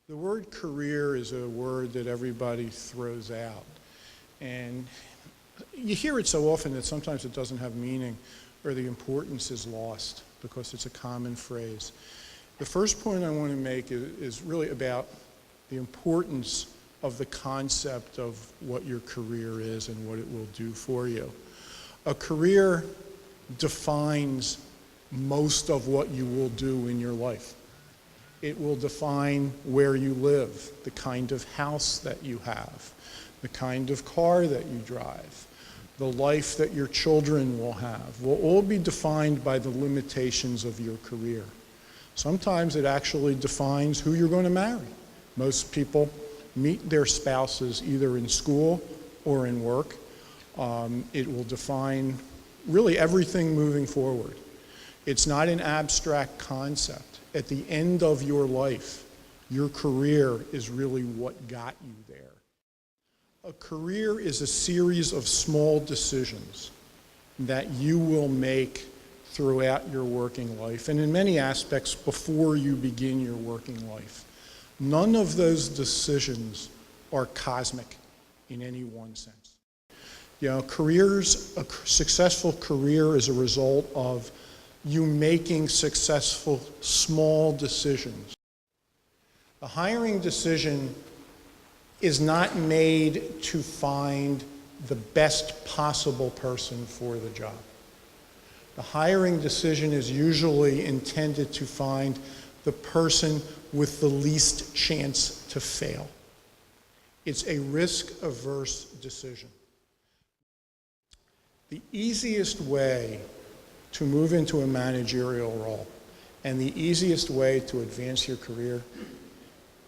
The word career is a word that everybody throws out. And you hear it so often that sometimes it doesn't have meaning or the importance is lost because it's a common phrase. The first point I want to make is really about the importance of the concept of what your career is and what it will do for you. A career defines most of what you will do in your life. It will define where you live, the kind of house that you have, the kind of car that you drive, the life that your children will have, will all be defined by the limitations of your career. Sometimes it actually defines who you're going to marry. Most people meet their spouses either in school or in work. It will define really everything moving forward. It's not an abstract concept. At the end of your life, your career is really what got you there. A career is a series of small decisions that you will make throughout your working life, and in many aspects before you begin your working life. None of those decisions are cosmic in any one sense. You know, a successful career is a result of you making successful small decisions. The hiring decision is not made to find the best possible person for the job. The hiring decision is usually intended to find the person with the least chance to fail. It's a risk-averse decision. The easiest way to move into a managerial role and the easiest way to advance your career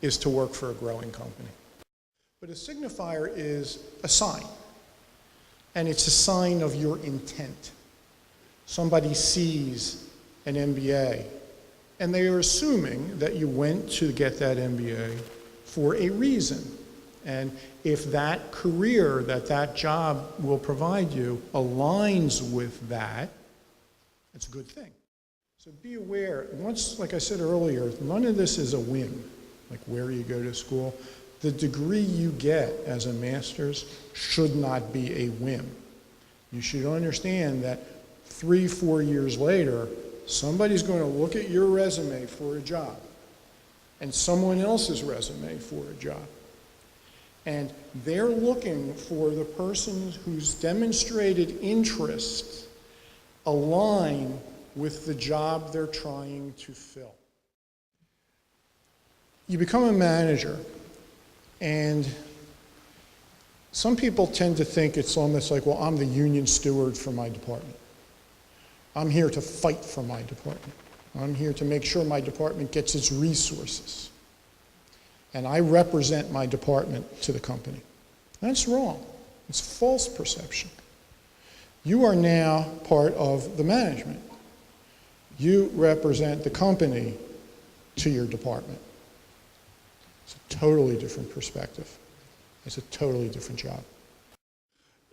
is to work for a growing company. But a signifier is a sign, and it's a sign of your intent. Somebody sees an MBA, and they are assuming that you went to get that MBA for a reason. And if that career, that job will provide you aligns with that, it's a good thing. So be aware, once, like I said earlier, none of this is a whim, like where you go to school. The degree you get as a master's should not be a whim. You should understand that 3-4 years later, somebody's going to look at your resume for a job and someone else's resume for a job. And they're looking for the person whose demonstrated interests align with the job they're trying to fill. You become a manager, and some people tend to think it's almost like, well, I'm the union steward for my department. I'm here to fight for my department. I'm here to make sure my department gets its resources. And I represent my department to the company. That's wrong. It's false perception. You are now part of the management. You represent the company to your department. It's a totally different perspective. It's a totally different job.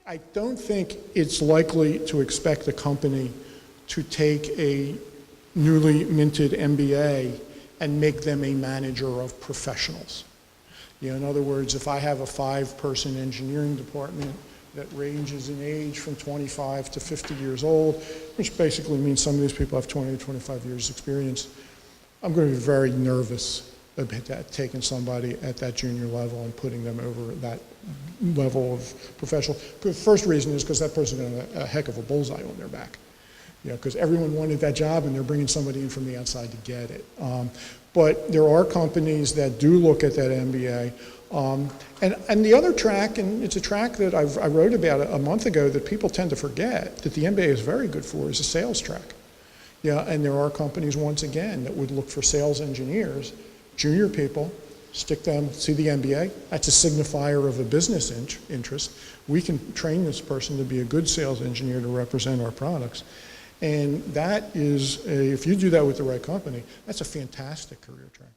I don't think it's likely to expect a company to take a newly minted MBA and make them a manager of professionals. You know, in other words, if I have a 5-person engineering department that ranges in age from 25 to 50 years old, which basically means some of these people have 20 or 25 years experience, I'm going to be very nervous about taking somebody at that junior level and putting them over that level of professional. The first reason is because that person's going to have a heck of a bullseye on their back. You know, because everyone wanted that job and they're bringing somebody in from the outside to get it. But there are companies that do look at that MBA. And the other track, and it's a track that I wrote about a month ago that people tend to forget that the MBA is very good for, is a sales track. Yeah, and there are companies, once again, that would look for sales engineers, junior people, stick them to the MBA. That's a signifier of a business interest. We can train this person to be a good sales engineer to represent our products. And that is, if you do that with the right company, that's a fantastic career track.